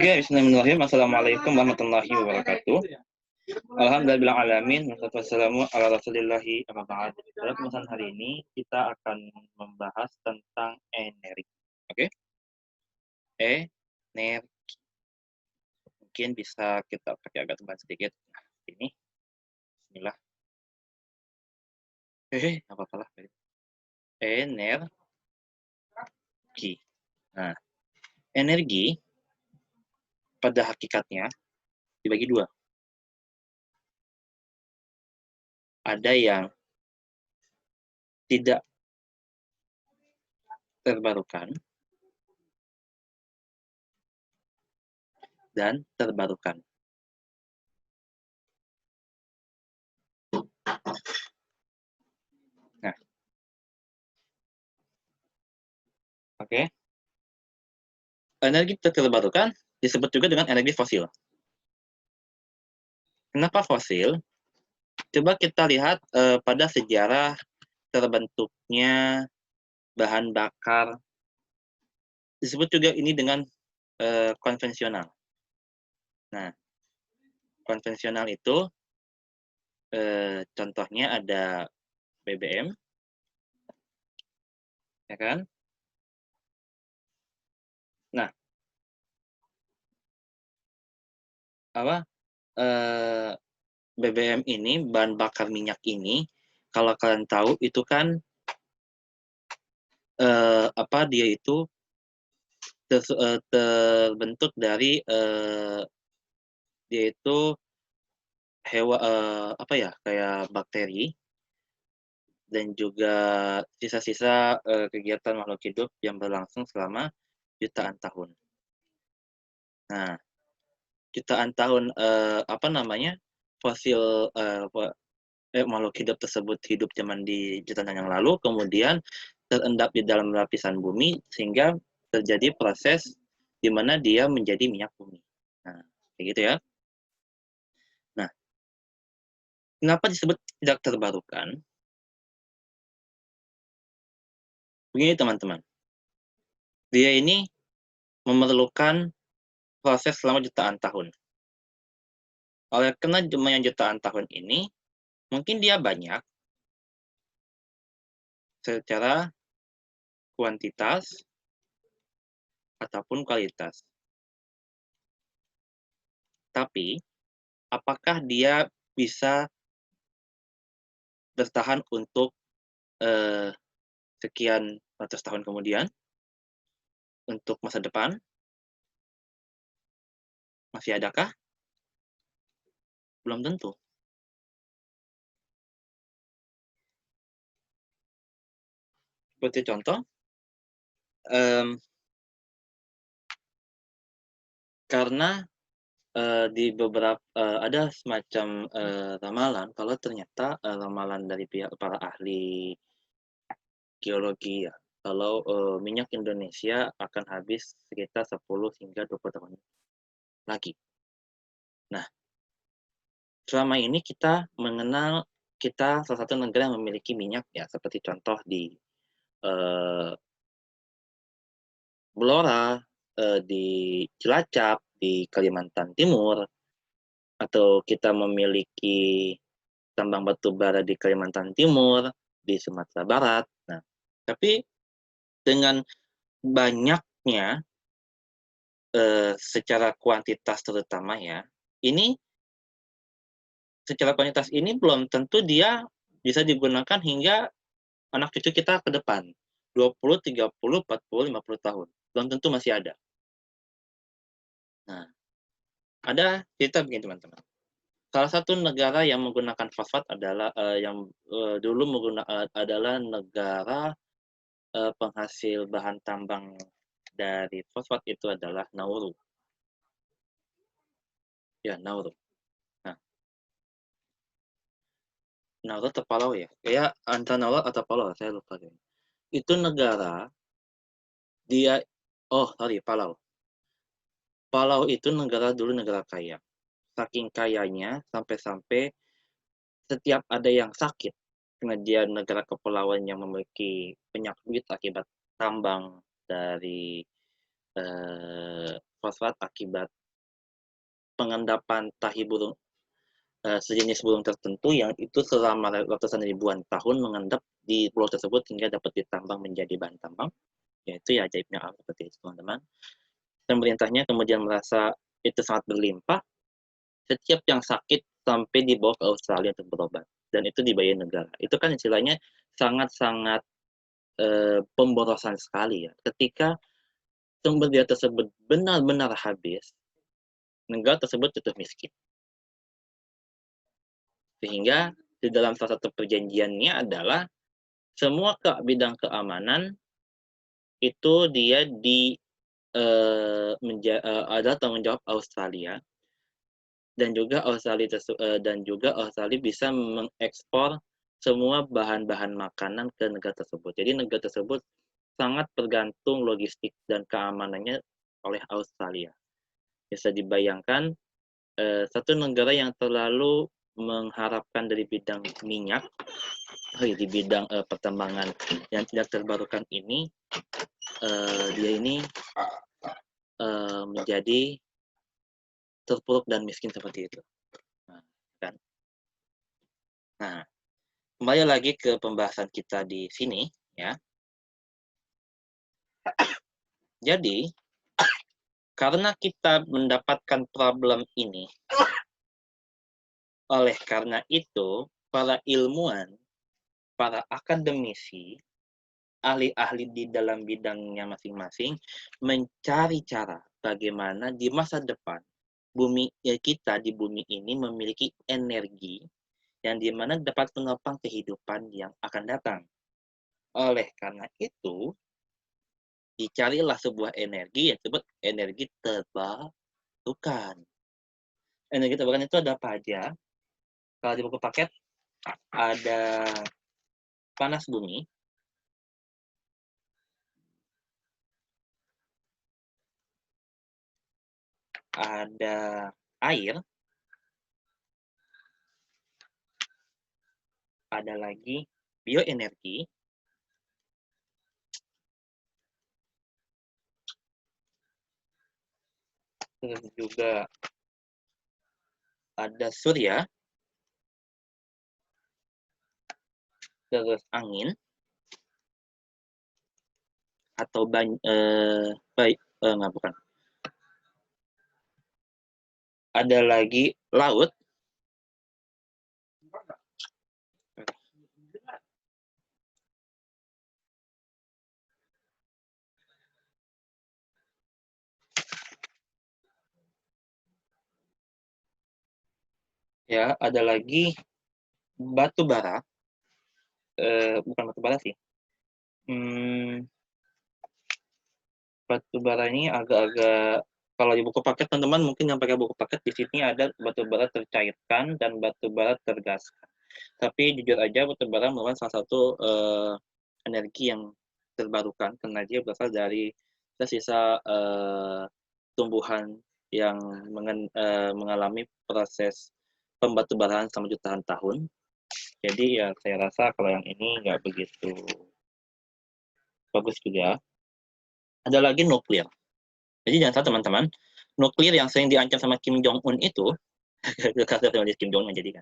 Oke, bismillahirrahmanirrahim. Assalamualaikum warahmatullahi wabarakatuh. Alhamdulillahirrahmanirrahim. Wassalamu ala rasulillahi amma ba'd. Pada pembahasan hari ini, kita akan membahas tentang energi. Oke? Energi. Mungkin bisa kita pakai agak tebal sedikit. Nah, ini. Bismillah. Apa-apalah. Energi. Nah, energi pada hakikatnya dibagi dua. Ada yang tidak terbarukan dan terbarukan. Nah, oke. Energi terbarukan disebut juga dengan energi fosil. Kenapa fosil? Coba kita lihat pada sejarah terbentuknya bahan bakar. Disebut juga ini dengan konvensional. Nah, konvensional itu contohnya ada BBM, ya kan? Nah, BBM ini, bahan bakar minyak ini, kalau kalian tahu itu kan dia itu terbentuk dari dia itu kayak bakteri dan juga sisa-sisa kegiatan makhluk hidup yang berlangsung selama jutaan tahun. Nah, jutaan tahun fosil makhluk hidup tersebut hidup zaman di jutaan tahun yang lalu, kemudian terendap di dalam lapisan bumi sehingga terjadi proses di mana dia menjadi minyak bumi. Nah, kayak gitu ya. Nah, kenapa disebut tidak terbarukan? Begini teman-teman, dia ini memerlukan proses selama jutaan tahun. Oleh karena jumlahnya jutaan tahun ini, mungkin dia banyak secara kuantitas ataupun kualitas. Tapi, apakah dia bisa bertahan untuk sekian ratus tahun kemudian? Untuk masa depan? Masih adakah? Belum tentu. Seperti contoh, karena di beberapa ada semacam ramalan, kalau ternyata ramalan dari pihak para ahli geologi ya, kalau minyak Indonesia akan habis sekitar 10 hingga 20 tahun lagi. Nah, selama ini kita mengenal kita salah satu negara yang memiliki minyak ya, seperti contoh di Blora, di Cilacap, di Kalimantan Timur, atau kita memiliki tambang batu bara di Kalimantan Timur, di Sumatera Barat. Nah, tapi dengan banyaknya secara kuantitas terutama ya, ini secara kuantitas ini belum tentu dia bisa digunakan hingga anak cucu kita ke depan. 20, 30, 40, 50 tahun. Belum tentu masih ada. Nah, ada cerita begini teman-teman. Salah satu negara yang menggunakan fosfat adalah adalah negara penghasil bahan tambang dari fosfat itu adalah Nauru. Ya, Nauru. Nah, Nauru atau Palau ya? Kayak antara Nauru atau Palau, saya lupa. Itu negara, Palau. Palau itu dulu negara kaya. Saking kayanya, sampai-sampai setiap ada yang sakit, karena dia negara kepulauan yang memiliki penyakit akibat tambang dari fosfat akibat pengendapan tahi burung sejenis burung tertentu yang itu selama ratusan ribuan tahun mengendap di pulau tersebut hingga dapat ditambang menjadi bahan tambang, yaitu ya ajaibnya alam seperti itu teman-teman. Pemerintahnya kemudian merasa itu sangat berlimpah, setiap yang sakit sampai dibawa ke Australia untuk berobat, dan itu dibayar negara. Itu kan istilahnya sangat-sangat pemborosan sekali ya. Ketika sumber daya tersebut benar-benar habis, negara tersebut tutup miskin. Sehingga di dalam salah satu perjanjiannya adalah semua bidang keamanan itu dia ada tanggung jawab Australia, dan juga Australia bisa mengekspor semua bahan-bahan makanan ke negara tersebut. Jadi negara tersebut sangat tergantung logistik dan keamanannya oleh Australia. Bisa dibayangkan satu negara yang terlalu mengharapkan dari bidang minyak, di bidang pertambangan yang tidak terbarukan ini, dia ini menjadi terpuruk dan miskin seperti itu. Kan? Nah, kembali lagi ke pembahasan kita di sini, ya. Jadi, karena kita mendapatkan problem ini, oleh karena itu, para ilmuwan, para akademisi, ahli-ahli di dalam bidangnya masing-masing mencari cara bagaimana di masa depan kita di bumi ini memiliki energi yang dimana dapat menopang kehidupan yang akan datang. Oleh karena itu, dicarilah sebuah energi yang disebut energi terbarukan. Energi terbarukan itu ada apa aja? Kalau di buku paket ada panas bumi, ada air, ada lagi bioenergi, terus juga ada surya, terus angin, atau nggak, bukan. Ada lagi laut, ya, ada lagi batu bara, bukan batu bara sih. Batu bara ini agak-agak, kalau di buku paket teman-teman mungkin yang pakai buku paket di sini ada batu bara tercairkan dan batu bara tergaskan. Tapi jujur aja batu bara merupakan salah satu energi yang terbarukan karena dia berasal dari sisa tumbuhan yang mengalami proses pembatubaraan selama jutaan tahun. Jadi ya saya rasa kalau yang ini nggak begitu bagus juga. Ada lagi nuklir. Jadi jangan salah teman-teman, nuklir yang sering diancam sama Kim Jong-un itu, Kim Jong-un menjadikan.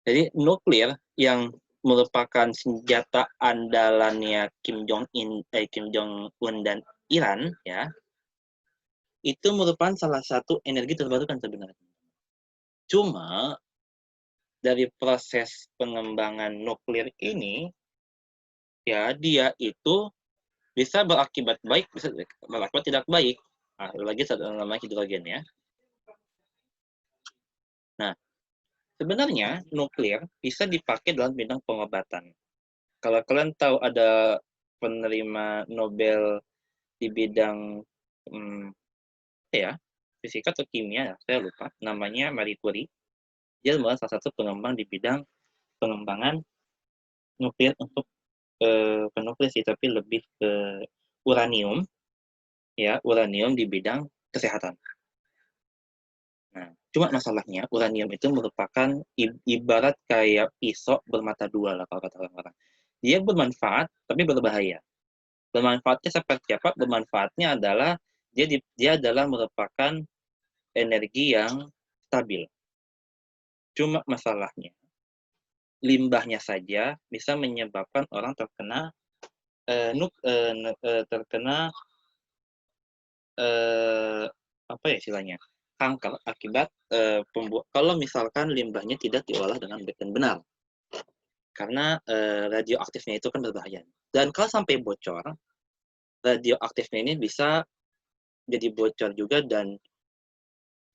Jadi nuklir yang merupakan senjata andalannya Kim Jong-un dan Iran, ya, itu merupakan salah satu energi terbarukan sebenarnya. Cuma dari proses pengembangan nuklir ini, ya dia itu bisa berakibat baik, bisa berakibat tidak baik. Nah, lagi namanya hidrogen ya. Nah, sebenarnya nuklir bisa dipakai dalam bidang pengobatan. Kalau kalian tahu ada penerima Nobel di bidang fisika atau kimia, saya lupa, namanya Marie Curie. Dia adalah salah satu pengembang di bidang pengembangan nuklir untuk nuklir sih, tapi lebih ke uranium, ya, uranium di bidang kesehatan. Nah, cuma masalahnya uranium itu merupakan ibarat kayak pisau bermata dua lah kalau kata orang-orang. Dia bermanfaat tapi berbahaya. Bermanfaatnya seperti apa? Bermanfaatnya adalah Dia adalah merupakan energi yang stabil. Cuma masalahnya, limbahnya saja bisa menyebabkan orang terkena apa ya istilahnya, kanker akibat kalau misalkan limbahnya tidak diolah dengan baik dan benar. Karena radioaktifnya itu kan berbahaya. Dan kalau sampai bocor, radioaktifnya ini bisa jadi bocor juga, dan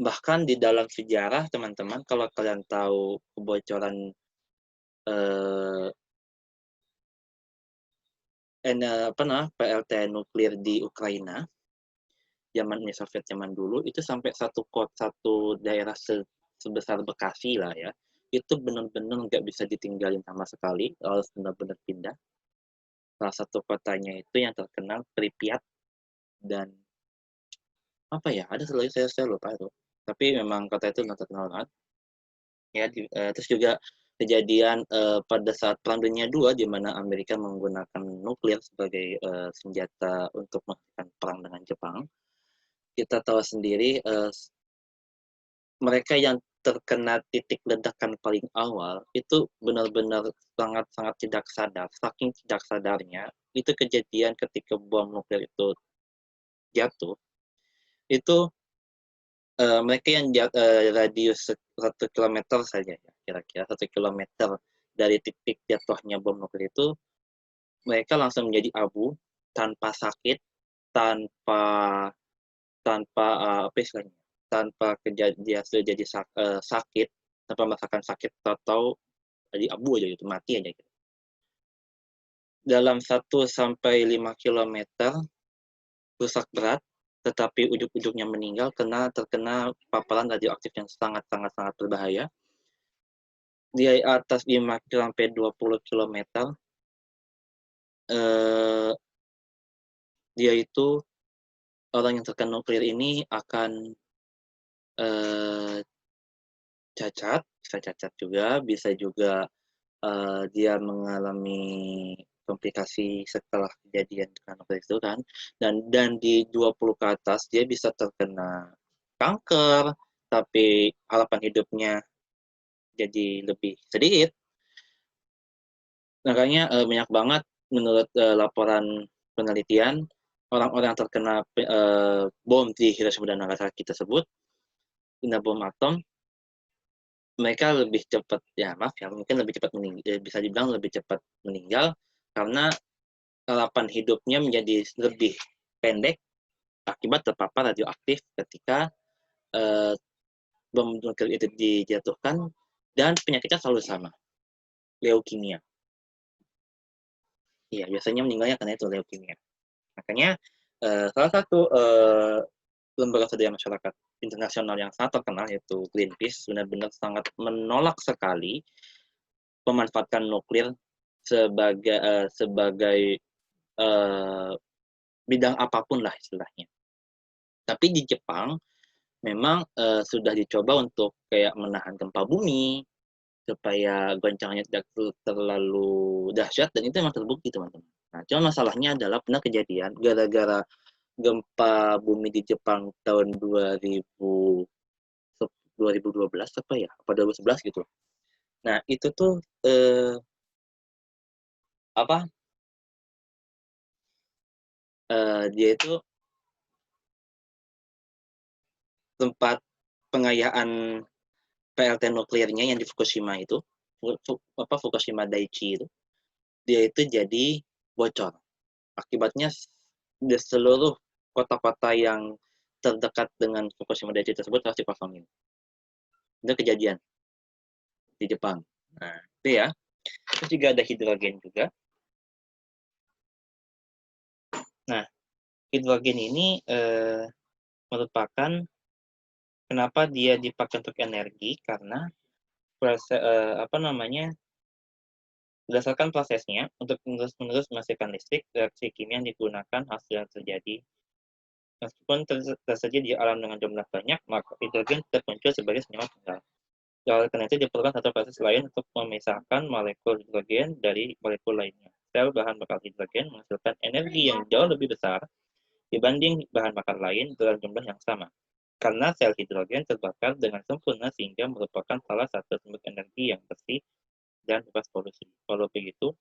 bahkan di dalam sejarah teman-teman, kalau kalian tahu kebocoran PLT nuklir di Ukraina, zaman Uni Soviet zaman dulu, itu sampai satu daerah sebesar Bekasi lah ya, itu benar-benar nggak bisa ditinggalin sama sekali, harus benar-benar pindah. Salah satu kotanya itu yang terkenal Pripyat, dan apa ya, ada satu lagi saya lupa itu. Tapi memang kota itu terkenal banget. Ya, terus juga kejadian pada saat Perang Dunia II, di mana Amerika menggunakan nuklir sebagai senjata untuk menghentikan perang dengan Jepang. Kita tahu sendiri mereka yang terkena titik ledakan paling awal itu benar-benar sangat-sangat tidak sadar. Saking tidak sadarnya, itu kejadian ketika bom nuklir itu jatuh, itu mereka yang radius 1 kilometer saja, ya, kira-kira 1 kilometer dari titik jatuhnya bom nuklir itu, mereka langsung menjadi abu tanpa sakit, tanpa tanpa apa istilahnya, tanpa kejadian sudah jadi sakit, tanpa merasakan sakit, atau jadi abu aja gitu, mati aja gitu. Dalam 1-5 kilometer rusak berat, tetapi ujung-ujungnya meninggal karena terkena paparan radioaktif yang sangat-sangat berbahaya. Di atas 5-20 kilometer, dia itu, orang yang terkena nuklir ini akan cacat, bisa cacat juga, bisa juga dia mengalami komplikasi setelah kejadian karena itu kan, dan di 20 ke atas dia bisa terkena kanker, tapi harapan hidupnya jadi lebih sedikit. Makanya banyak banget menurut laporan penelitian, orang-orang yang terkena bom di Hiroshima dan Nagasaki tersebut, kena bom atom, mereka lebih cepat, ya maaf ya, mungkin lebih cepat meninggal, bisa dibilang lebih cepat meninggal, karena harapan hidupnya menjadi lebih pendek akibat terpapar radioaktif ketika bom nuklir itu dijatuhkan, dan penyakitnya selalu sama, leukemia. Iya, biasanya meninggalnya karena itu, leukemia. Makanya salah satu lembaga swadaya masyarakat internasional yang sangat terkenal, yaitu Greenpeace, benar-benar sangat menolak sekali memanfaatkan nuklir sebagai bidang apapun lah istilahnya. Tapi di Jepang memang sudah dicoba untuk kayak menahan gempa bumi supaya goncangannya tidak terlalu dahsyat, dan itu memang terbukti teman-teman. Nah, cuma masalahnya adalah pernah kejadian gara-gara gempa bumi di Jepang tahun 2012 apa ya, apa 2011 gitu. Nah, itu tuh dia itu tempat pengayaan PLT nuklirnya yang di Fukushima itu, Fukushima Daiichi itu, dia itu jadi bocor. Akibatnya di seluruh kota-kota yang terdekat dengan Fukushima Daiichi tersebut harus dikosongin. Itu kejadian di Jepang. Nah, itu ya. Terus juga ada hidrogen juga. Nah, hidrogen ini merupakan, kenapa dia dipakai untuk energi, karena berdasarkan prosesnya untuk menerus menghasilkan listrik, reaksi kimia yang digunakan hasil yang terjadi. Meskipun tersedia di alam dengan jumlah banyak, maka hidrogen tetap muncul sebagai senyawa tunggal. Oleh karena itu diperlukan satu proses lain untuk memisahkan molekul hidrogen dari molekul lainnya. Sel bahan bakar hidrogen menghasilkan energi yang jauh lebih besar dibanding bahan bakar lain dalam jumlah yang sama. Karena sel hidrogen terbakar dengan sempurna sehingga merupakan salah satu sumber energi yang bersih dan bebas polusi. Kalau begitu,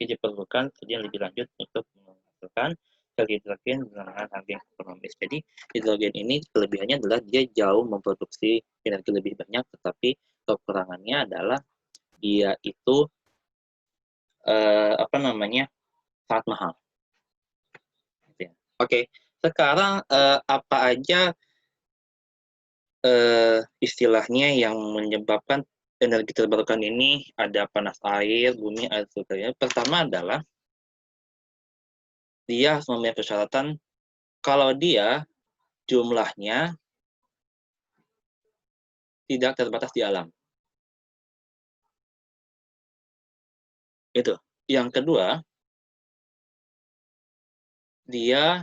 diperlukan kajian lebih lanjut untuk menghasilkan sel hidrogen dengan harga yang ekonomis. Jadi hidrogen ini kelebihannya adalah dia jauh memproduksi energi lebih banyak, tetapi kekurangannya adalah dia itu sangat mahal. Oke, sekarang apa aja istilahnya yang menyebabkan energi terbarukan ini? Ada panas air, bumi, air surga. Pertama adalah dia harus memenuhi persyaratan kalau dia jumlahnya tidak terbatas di alam. Itu. Yang kedua, dia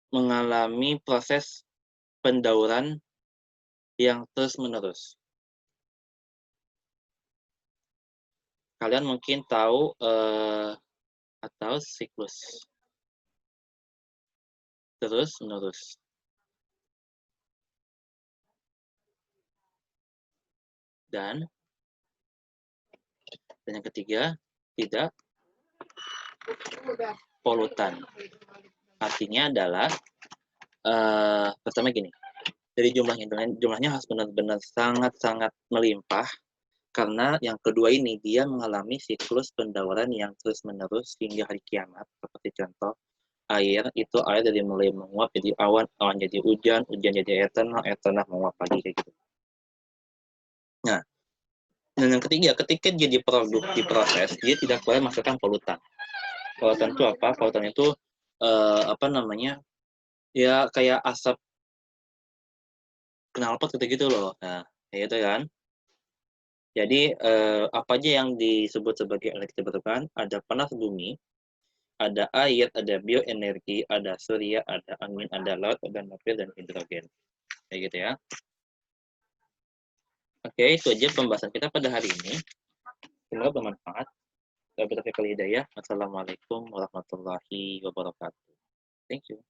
mengalami proses pendauran yang terus-menerus. Kalian mungkin tahu atau siklus terus-menerus. Dan yang ketiga, tidak polutan. Artinya adalah pertama gini, dari jumlahnya harus benar-benar sangat-sangat melimpah, karena yang kedua ini dia mengalami siklus pendauran yang terus-menerus hingga hari kiamat. Seperti contoh air, itu air dari mulai menguap jadi awan, awan jadi hujan, hujan jadi air tanah menguap lagi kayak gitu. Nah, dan yang ketiga, ketika dia diproses, dia tidak boleh masukkan polutan. Polutan itu apa? Polutan itu ya kayak asap knalpot gitu-gitu loh. Nah, kayak gitu kan. Jadi apa aja yang disebut sebagai energi terbarukan? Ada panas bumi, ada air, ada bioenergi, ada surya, ada angin, ada laut, ada nuklir dan hidrogen. Kayak gitu ya. Oke, itu aja pembahasan kita pada hari ini. Semoga bermanfaat. Wabillahi taufiq wal hidayah. Wassalamualaikum warahmatullahi wabarakatuh. Thank you.